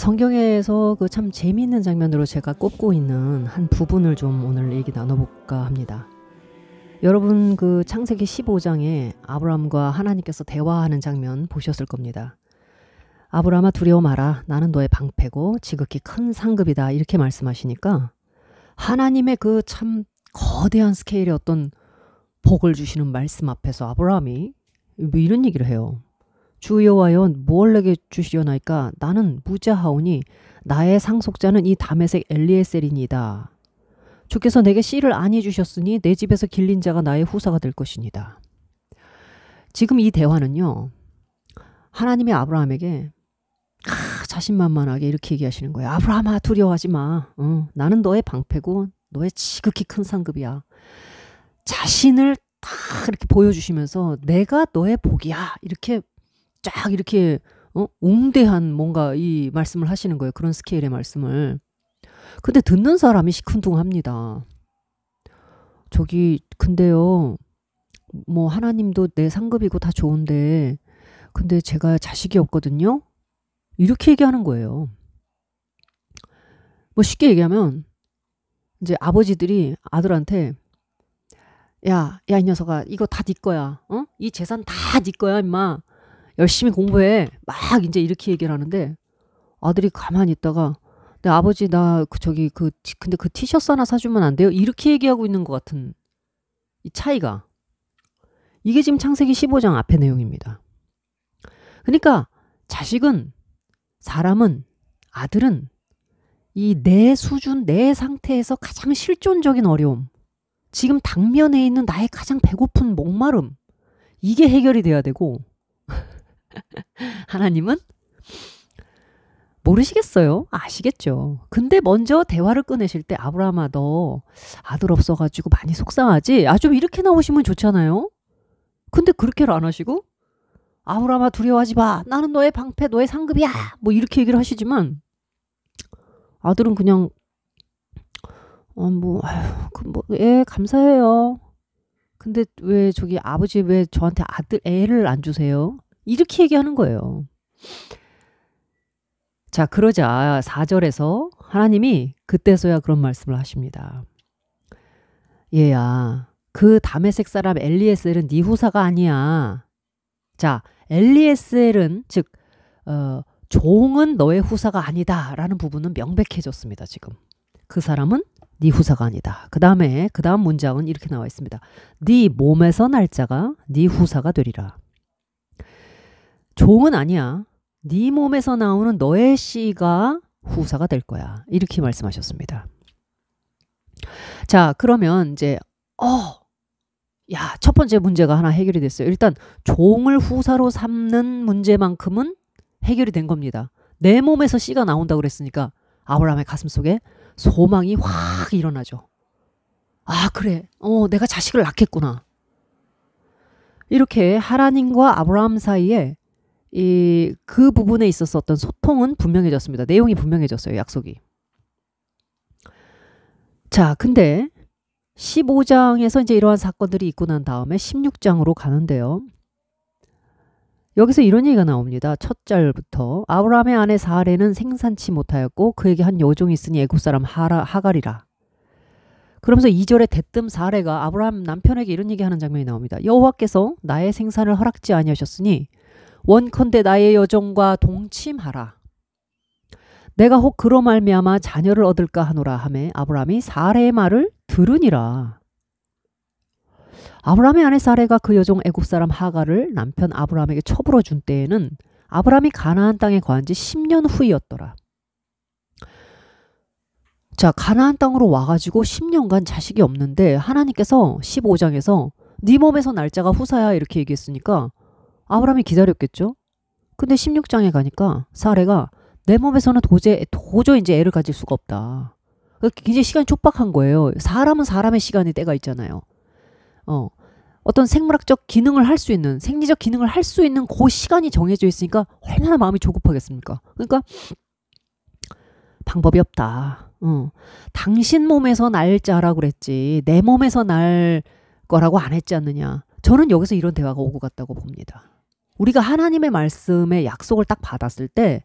성경에서 그 참 재미있는 장면으로 제가 꼽고 있는 한 부분을 좀 오늘 얘기 나눠볼까 합니다. 여러분 그 창세기 15장에 아브라함과 하나님께서 대화하는 장면 보셨을 겁니다. 아브라함아 두려워 마라. 나는 너의 방패고 지극히 큰 상급이다. 이렇게 말씀하시니까 하나님의 그 참 거대한 스케일의 어떤 복을 주시는 말씀 앞에서 아브라함이 뭐 이런 얘기를 해요. 주 여호와여 뭘 내게 주시려나이까 나는 무자하오니 나의 상속자는 이 다메섹 엘리에셀이니이다. 주께서 내게 씨를 안히 주셨으니 내 집에서 길린 자가 나의 후사가 될 것이니다. 지금 이 대화는요. 하나님이 아브라함에게 자신만만하게 이렇게 얘기하시는 거예요. 아브라함아 두려워하지 마. 나는 너의 방패고 너의 지극히 큰 상급이야. 자신을 딱 이렇게 보여주시면서 내가 너의 복이야. 이렇게 쫙 이렇게 웅대한 뭔가 이 말씀을 하시는 거예요. 그런 스케일의 말씀을. 근데 듣는 사람이 시큰둥합니다. 근데요. 뭐 하나님도 내 상급이고 다 좋은데 근데 제가 자식이 없거든요. 이렇게 얘기하는 거예요. 뭐 쉽게 얘기하면 이제 아버지들이 아들한테 야 이 녀석아 이거 다 네 거야. 이 재산 다 네 거야 임마. 열심히 공부해. 막 이제 이렇게 얘기를 하는데 아들이 가만히 있다가 내 아버지 근데 그 티셔츠 하나 사주면 안 돼요? 이렇게 얘기하고 있는 것 같은 이 차이가. 이게 지금 창세기 15장 앞의 내용입니다. 그러니까 아들은 이 내 수준, 내 상태에서 가장 실존적인 어려움, 지금 당면에 있는 나의 가장 배고픈 목마름, 이게 해결이 돼야 되고 하나님은 모르시겠어요? 아시겠죠. 근데 먼저 대화를 꺼내실 때 아브라함아 너 아들 없어가지고 많이 속상하지? 좀 이렇게 나오시면 좋잖아요. 근데 그렇게를 안 하시고 아브라함아 두려워하지 마. 나는 너의 방패 너의 상급이야. 뭐 이렇게 얘기를 하시지만 아들은 그냥 감사해요. 근데 왜 아버지 왜 저한테 애를 안 주세요? 이렇게 얘기하는 거예요. 자, 그러자 4절에서 하나님이 그때서야 그런 말씀을 하십니다. 얘야, 그 다메섹 사람 엘리에셀은 네 후사가 아니야. 자, 엘리에셀은 즉 종은 너의 후사가 아니다 라는 부분은 명백해졌습니다. 지금 그 사람은 네 후사가 아니다. 그 다음 문장은 이렇게 나와 있습니다. 네 몸에서 날 자가 네 후사가 되리라. 종은 아니야. 네 몸에서 나오는 너의 씨가 후사가 될 거야. 이렇게 말씀하셨습니다. 자, 그러면 이제 첫 번째 문제가 하나 해결이 됐어요. 일단 종을 후사로 삼는 문제만큼은 해결이 된 겁니다. 내 몸에서 씨가 나온다고 그랬으니까 아브라함의 가슴속에 소망이 확 일어나죠. 그래. 내가 자식을 낳겠구나. 이렇게 하나님과 아브라함 사이에 그 부분에 있어서 어떤 소통은 분명해졌습니다. 내용이 분명해졌어요. 약속이. 자, 근데 15장에서 이제 이러한 사건들이 있고 난 다음에 16장으로 가는데요. 여기서 이런 얘기가 나옵니다. 첫 절부터 아브라함의 아내 사레는 생산치 못하였고 그에게 한 여종이 있으니 애굽 사람 하갈이라. 그러면서 2절에 대뜸 사레가 아브라함 남편에게 이런 얘기하는 장면이 나옵니다. 여호와께서 나의 생산을 허락지 아니하셨으니 원컨대 나의 여종과 동침하라. 내가 혹 그로 말미암아 자녀를 얻을까 하노라 하매 아브라함이 사레의 말을 들으니라. 아브라함의 아내 사레가 그 여종 애굽 사람 하갈을 남편 아브라함에게 처불어 준 때에는 아브라함이 가나안 땅에 거한 지 10년 후이었더라. 자, 가나안 땅으로 와가지고 10년간 자식이 없는데 하나님께서 15장에서 네 몸에서 날짜가 후사야 이렇게 얘기했으니까 아브라함이 기다렸겠죠. 근데 16장에 가니까 사레가 내 몸에서는 도저히 이제 애를 가질 수가 없다. 굉장히 시간이 촉박한 거예요. 사람은 사람의 시간의 때가 있잖아요. 어떤 생물학적 기능을 할 수 있는, 생리적 기능을 할 수 있는 그 시간이 정해져 있으니까 얼마나 마음이 조급하겠습니까? 그러니까 방법이 없다. 당신 몸에서 날짜라고 그랬지 내 몸에서 날 거라고 안 했지 않느냐. 저는 여기서 이런 대화가 오고 갔다고 봅니다. 우리가 하나님의 말씀의 약속을 딱 받았을 때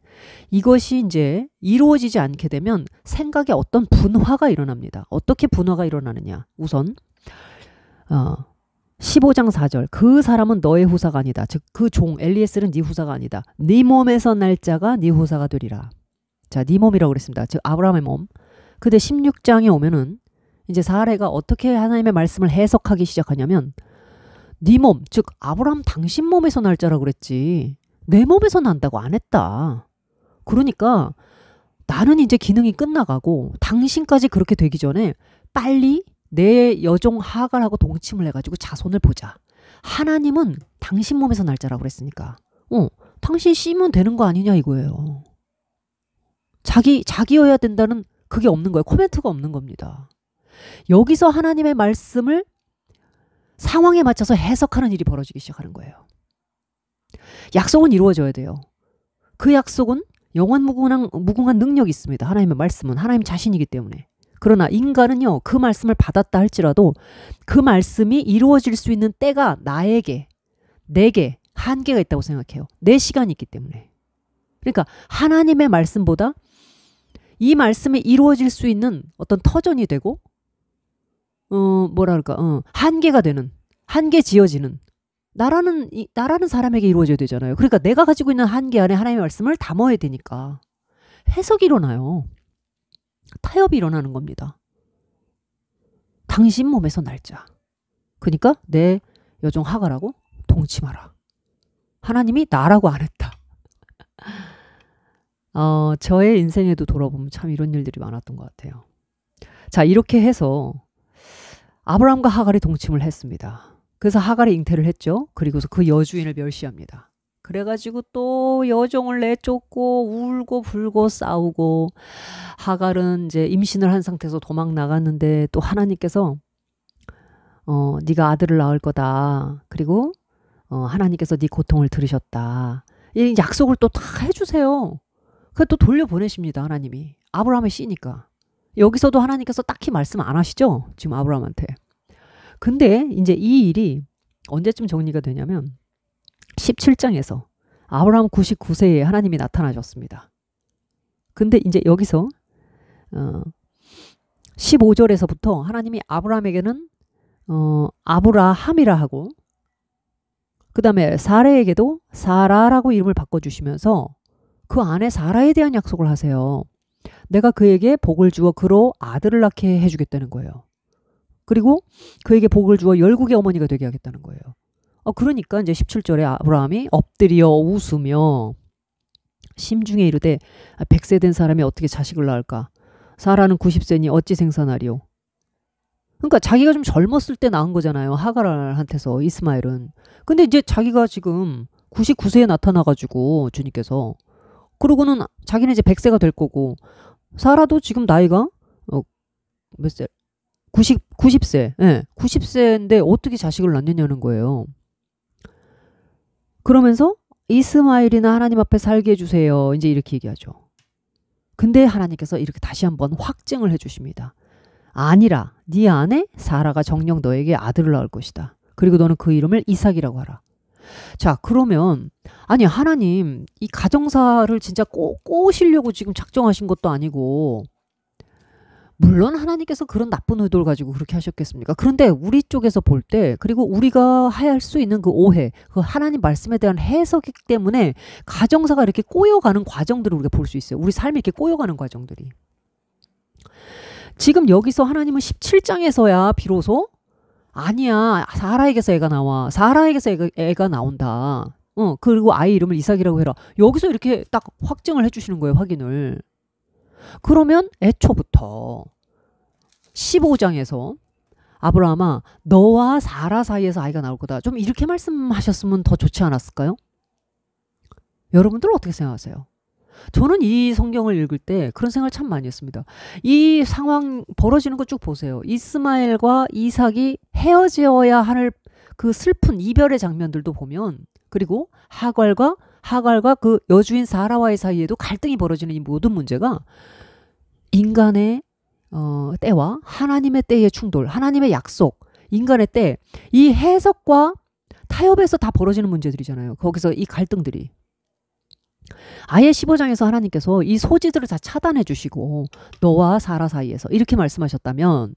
이것이 이제 이루어지지 않게 되면 생각에 어떤 분화가 일어납니다. 어떻게 분화가 일어나느냐. 우선 15장 4절 그 사람은 너의 후사가 아니다. 즉 그 종 엘리에셀은 네 후사가 아니다. 네 몸에서 날 자가 네 후사가 되리라. 자, 네 몸이라고 그랬습니다. 즉 아브라함의 몸. 근데 16장에 오면은 이제 사례가 어떻게 하나님의 말씀을 해석하기 시작하냐면 네 몸, 즉 아브라함 당신 몸에서 날 자라고 그랬지. 내 몸에서 난다고 안 했다. 그러니까 나는 이제 기능이 끝나가고 당신까지 그렇게 되기 전에 빨리 내 여종 하갈하고 동침을 해가지고 자손을 보자. 하나님은 당신 몸에서 날 자라고 그랬으니까 당신 씨면 되는 거 아니냐 이거예요. 자기여야 된다는 그게 없는 거예요. 코멘트가 없는 겁니다. 여기서 하나님의 말씀을 상황에 맞춰서 해석하는 일이 벌어지기 시작하는 거예요. 약속은 이루어져야 돼요. 그 약속은 영원 무궁한 능력이 있습니다. 하나님의 말씀은 하나님 자신이기 때문에. 그러나 인간은요, 그 말씀을 받았다 할지라도 그 말씀이 이루어질 수 있는 때가 내게 한계가 있다고 생각해요. 내 시간이 있기 때문에. 그러니까 하나님의 말씀보다 이 말씀이 이루어질 수 있는 어떤 터전이 되고 한계가 되는, 한계 지어지는 나라는 사람에게 이루어져야 되잖아요. 그러니까 내가 가지고 있는 한계 안에 하나님의 말씀을 담아야 되니까 해석이 일어나요. 타협이 일어나는 겁니다. 당신 몸에서 날자. 그러니까 내 여종 하갈하고 동침하라. 하나님이 나라고 안 했다. 저의 인생에도 돌아보면 참 이런 일들이 많았던 것 같아요. 자, 이렇게 해서 아브라함과 하갈이 동침을 했습니다. 그래서 하갈이 잉태를 했죠. 그리고서 그 여주인을 멸시합니다. 그래가지고 또 여종을 내쫓고 울고 불고 싸우고 하갈은 이제 임신을 한 상태에서 도망 나갔는데 또 하나님께서 네가 아들을 낳을 거다. 그리고 하나님께서 네 고통을 들으셨다. 이 약속을 또 다 해주세요. 그걸 또 돌려보내십니다. 하나님이. 아브라함의 씨니까. 여기서도 하나님께서 딱히 말씀 안 하시죠? 지금 아브라함한테. 근데 이제 이 일이 언제쯤 정리가 되냐면 17장에서 아브라함 99세에 하나님이 나타나셨습니다. 근데 이제 여기서 15절에서부터 하나님이 아브라함에게는 아브라함이라 하고 그 다음에 사라에게도 사라라고 이름을 바꿔주시면서 그 안에 사라에 대한 약속을 하세요. 내가 그에게 복을 주어 그로 아들을 낳게 해주겠다는 거예요. 그리고 그에게 복을 주어 열국의 어머니가 되게 하겠다는 거예요. 그러니까 이제 17절에 아브라함이 엎드려 웃으며 심중에 이르되 100세 된 사람이 어떻게 자식을 낳을까? 사라는 90세니 어찌 생산하리요? 그러니까 자기가 좀 젊었을 때 낳은 거잖아요. 하갈한테서 이스마엘은. 근데 이제 자기가 지금 99세에 나타나가지고 주님께서 그러고는 자기는 이제 100세가 될 거고 사라도 지금 나이가 몇 세? 90세. 네, 90세인데 어떻게 자식을 낳느냐는 거예요. 그러면서 이스마엘이나 하나님 앞에 살게 해주세요. 이제 이렇게 얘기하죠. 근데 하나님께서 이렇게 다시 한번 확증을 해주십니다. 아니라 네 안에 사라가 정녕 너에게 아들을 낳을 것이다. 그리고 너는 그 이름을 이삭이라고 하라. 자, 그러면 아니 하나님 이 가정사를 진짜 꼬시려고 지금 작정하신 것도 아니고 물론 하나님께서 그런 나쁜 의도를 가지고 그렇게 하셨겠습니까? 그런데 우리 쪽에서 볼 때 그리고 우리가 할 수 있는 그 오해, 그 하나님 말씀에 대한 해석이기 때문에 가정사가 이렇게 꼬여가는 과정들을 우리가 볼 수 있어요. 우리 삶이 이렇게 꼬여가는 과정들이. 지금 여기서 하나님은 17장에서야 비로소 아니야 사라에게서 애가 나와. 사라에게서 애가 나온다. 그리고 아이 이름을 이삭이라고 해라. 여기서 이렇게 딱 확증을 해주시는 거예요. 확인을. 그러면 애초부터 15장에서 아브라함아 너와 사라 사이에서 아이가 나올 거다. 좀 이렇게 말씀하셨으면 더 좋지 않았을까요? 여러분들 어떻게 생각하세요? 저는 이 성경을 읽을 때 그런 생각을 참 많이 했습니다. 이 상황 벌어지는 거 쭉 보세요. 이스마엘과 이삭이 헤어져야 할 그 슬픈 이별의 장면들도 보면 그리고 하갈과 그 여주인 사라와의 사이에도 갈등이 벌어지는 이 모든 문제가 인간의 때와 하나님의 때의 충돌, 하나님의 약속, 인간의 때, 이 해석과 타협에서 다 벌어지는 문제들이잖아요. 거기서 이 갈등들이. 아예 15장에서 하나님께서 이 소지들을 다 차단해 주시고 너와 사라 사이에서 이렇게 말씀하셨다면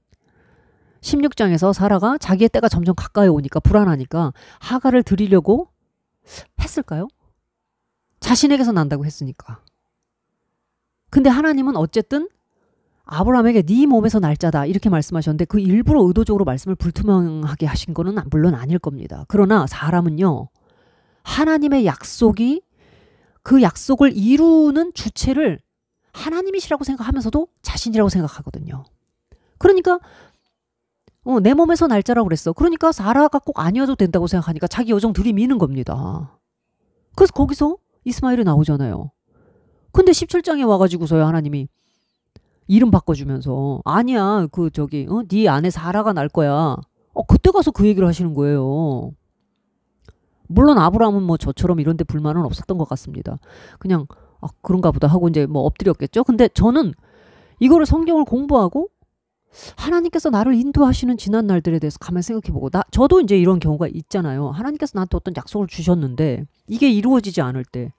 16장에서 사라가 자기의 때가 점점 가까이 오니까 불안하니까 하갈을 드리려고 했을까요? 자신에게서 난다고 했으니까. 근데 하나님은 어쨌든 아브라함에게 네 몸에서 날짜다 이렇게 말씀하셨는데 그 일부러 의도적으로 말씀을 불투명하게 하신 거는 물론 아닐 겁니다. 그러나 사람은요. 하나님의 약속이 그 약속을 이루는 주체를 하나님이시라고 생각하면서도 자신이라고 생각하거든요. 그러니까 내 몸에서 날짜라고 그랬어. 그러니까 사라가 꼭 아니어도 된다고 생각하니까 자기 여정 들이미는 겁니다. 그래서 거기서 이스마엘이 나오잖아요. 근데 17장에 와가지고서야 하나님이 이름 바꿔주면서 아니야 네 안에 사라가 날 거야. 그때 가서 그 얘기를 하시는 거예요. 물론 아브라함은 뭐 저처럼 이런 데 불만은 없었던 것 같습니다. 그냥 그런가 보다 하고 이제 뭐 엎드렸겠죠. 근데 저는 이거를 성경을 공부하고 하나님께서 나를 인도하시는 지난 날들에 대해서 가만히 생각해보고 저도 이제 이런 경우가 있잖아요. 하나님께서 나한테 어떤 약속을 주셨는데 이게 이루어지지 않을 때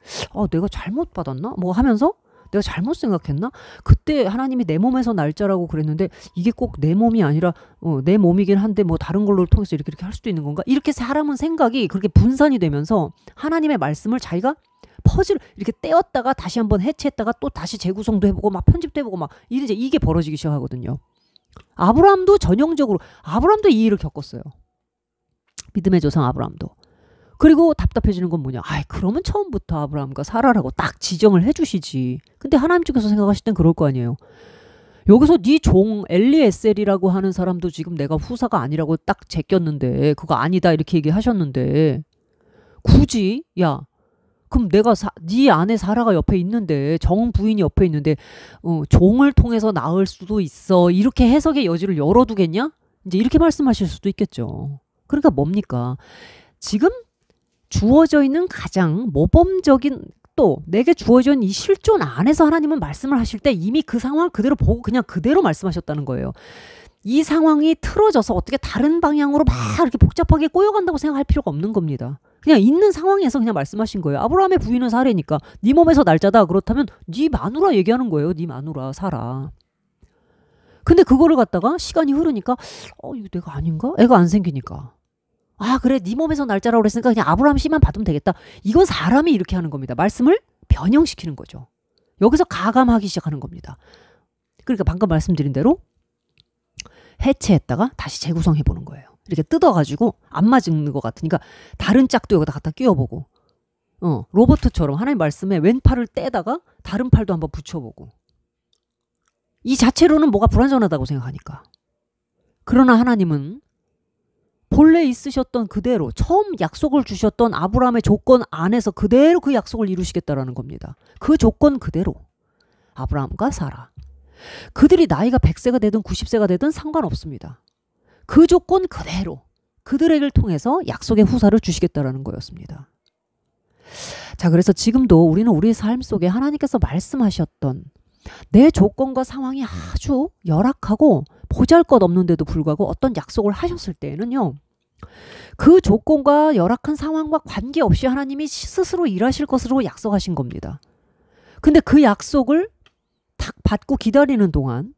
내가 잘못 받았나? 뭐 하면서 내가 잘못 생각했나? 그때 하나님이 내 몸에서 날짜라고 그랬는데 이게 꼭 내 몸이 아니라 내 몸이긴 한데 뭐 다른 걸로 통해서 이렇게 할 수도 있는 건가? 이렇게 사람은 생각이 그렇게 분산이 되면서 하나님의 말씀을 자기가 퍼즐 이렇게 떼었다가 다시 한번 해체했다가 또 다시 재구성도 해보고 막 편집도 해보고 막 이게 벌어지기 시작하거든요. 아브라함도 전형적으로 아브라함도 이 일을 겪었어요. 믿음의 조상 아브라함도. 그리고 답답해지는 건 뭐냐. 그러면 처음부터 아브라함과 사라라고 딱 지정을 해주시지. 근데 하나님 쪽에서 생각하실 땐 그럴 거 아니에요. 여기서 네 종 엘리에셀이라고 하는 사람도 지금 내가 후사가 아니라고 딱 제꼈는데 그거 아니다 이렇게 얘기하셨는데 굳이 그럼 내가 네 안에 사라가 옆에 있는데 정 부인이 옆에 있는데 종을 통해서 낳을 수도 있어. 이렇게 해석의 여지를 열어두겠냐? 이제 이렇게 말씀하실 수도 있겠죠. 그러니까 뭡니까? 지금 주어져 있는 가장 모범적인 또 내게 주어져 있는 이 실존 안에서 하나님은 말씀을 하실 때 이미 그 상황을 그대로 보고 그냥 그대로 말씀하셨다는 거예요. 이 상황이 틀어져서 어떻게 다른 방향으로 막 이렇게 복잡하게 꼬여간다고 생각할 필요가 없는 겁니다. 그냥 있는 상황에서 그냥 말씀하신 거예요. 아브라함의 부인은 사라니까 네 몸에서 날짜다. 그렇다면 네 마누라 얘기하는 거예요. 네 마누라 사라. 근데 그거를 갖다가 시간이 흐르니까 이거 내가 아닌가? 애가 안 생기니까. 그래 네 몸에서 날짜라고 그랬으니까 그냥 아브라함 씨만 받으면 되겠다. 이건 사람이 이렇게 하는 겁니다. 말씀을 변형시키는 거죠. 여기서 가감하기 시작하는 겁니다. 그러니까 방금 말씀드린 대로 해체했다가 다시 재구성해보는 거예요. 이렇게 뜯어가지고 안 맞는 것 같으니까 다른 짝도 여기다 갖다 끼워보고 로버트처럼 하나님 말씀에 왼팔을 떼다가 다른 팔도 한번 붙여보고 이 자체로는 뭐가 불완전하다고 생각하니까. 그러나 하나님은 본래 있으셨던 그대로 처음 약속을 주셨던 아브라함의 조건 안에서 그대로 그 약속을 이루시겠다라는 겁니다. 그 조건 그대로 아브라함과 사라. 그들이 나이가 100세가 되든 90세가 되든 상관없습니다. 그 조건 그대로 그들에게 통해서 약속의 후사를 주시겠다라는 거였습니다. 자, 그래서 지금도 우리는 우리의 삶 속에 하나님께서 말씀하셨던 내 조건과 상황이 아주 열악하고 보잘것없는데도 불구하고 어떤 약속을 하셨을 때에는요. 그 조건과 열악한 상황과 관계없이 하나님이 스스로 일하실 것으로 약속하신 겁니다. 근데 그 약속을 탁 받고 기다리는 동안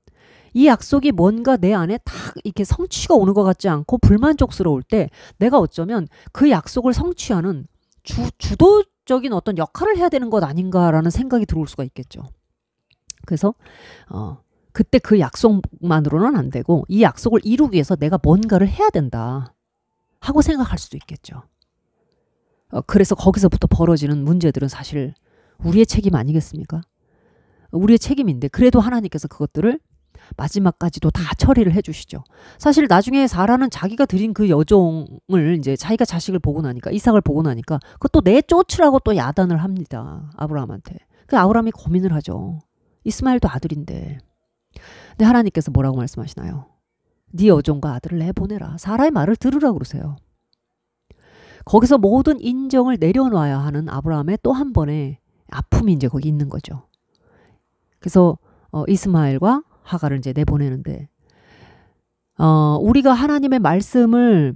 이 약속이 뭔가 내 안에 탁 이렇게 성취가 오는 것 같지 않고 불만족스러울 때 내가 어쩌면 그 약속을 성취하는 주도적인 어떤 역할을 해야 되는 것 아닌가라는 생각이 들어올 수가 있겠죠. 그래서 그때 그 약속만으로는 안 되고 이 약속을 이루기 위해서 내가 뭔가를 해야 된다 하고 생각할 수도 있겠죠. 그래서 거기서부터 벌어지는 문제들은 사실 우리의 책임 아니겠습니까? 우리의 책임인데 그래도 하나님께서 그것들을 마지막까지도 다 처리를 해주시죠. 사실 나중에 사라는 자기가 드린 그 여종을 이제 자기가 자식을 보고 나니까 이삭을 보고 나니까 그것도 내쫓으라고 또 야단을 합니다. 아브라함한테. 그 아브라함이 고민을 하죠. 이스마엘도 아들인데. 근데 하나님께서 뭐라고 말씀하시나요? 네 여종과 아들을 내보내라. 사라의 말을 들으라고 그러세요. 거기서 모든 인정을 내려놔야 하는 아브라함의 또 한 번의 아픔이 이제 거기 있는 거죠. 그래서 이스마엘과 하갈을 이제 내보내는데 우리가 하나님의 말씀을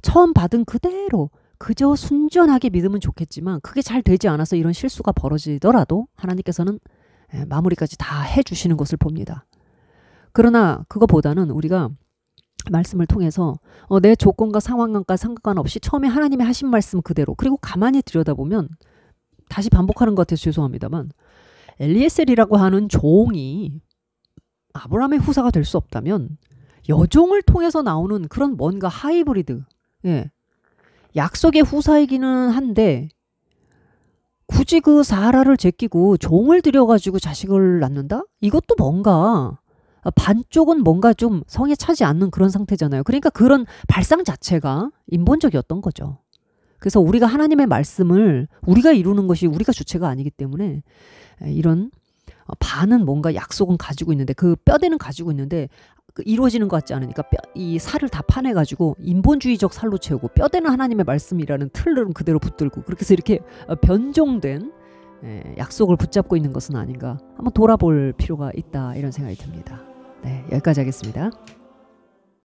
처음 받은 그대로 그저 순전하게 믿으면 좋겠지만 그게 잘 되지 않아서 이런 실수가 벌어지더라도 하나님께서는 마무리까지 다 해주시는 것을 봅니다. 그러나 그거보다는 우리가 말씀을 통해서 내 조건과 상황과 상관없이 처음에 하나님이 하신 말씀 그대로, 그리고 가만히 들여다보면, 다시 반복하는 것 같아서 죄송합니다만, 엘리에셀이라고 하는 종이 아브라함의 후사가 될 수 없다면 여종을 통해서 나오는 그런 뭔가 하이브리드, 약속의 후사이기는 한데 굳이 그 사라를 제끼고 종을 들여가지고 자식을 낳는다? 이것도 뭔가 반쪽은 뭔가 좀 성에 차지 않는 그런 상태잖아요. 그러니까 그런 발상 자체가 인본적이었던 거죠. 그래서 우리가 하나님의 말씀을 우리가 이루는 것이 우리가 주체가 아니기 때문에 이런 반은 뭔가 약속은 가지고 있는데, 그 뼈대는 가지고 있는데 이루어지는 것 같지 않으니까 이 살을 다 파내가지고 인본주의적 살로 채우고, 뼈대는 하나님의 말씀이라는 틀은 그대로 붙들고, 그렇게 해서 이렇게 변종된 약속을 붙잡고 있는 것은 아닌가, 한번 돌아볼 필요가 있다, 이런 생각이 듭니다. 네, 여기까지 하겠습니다.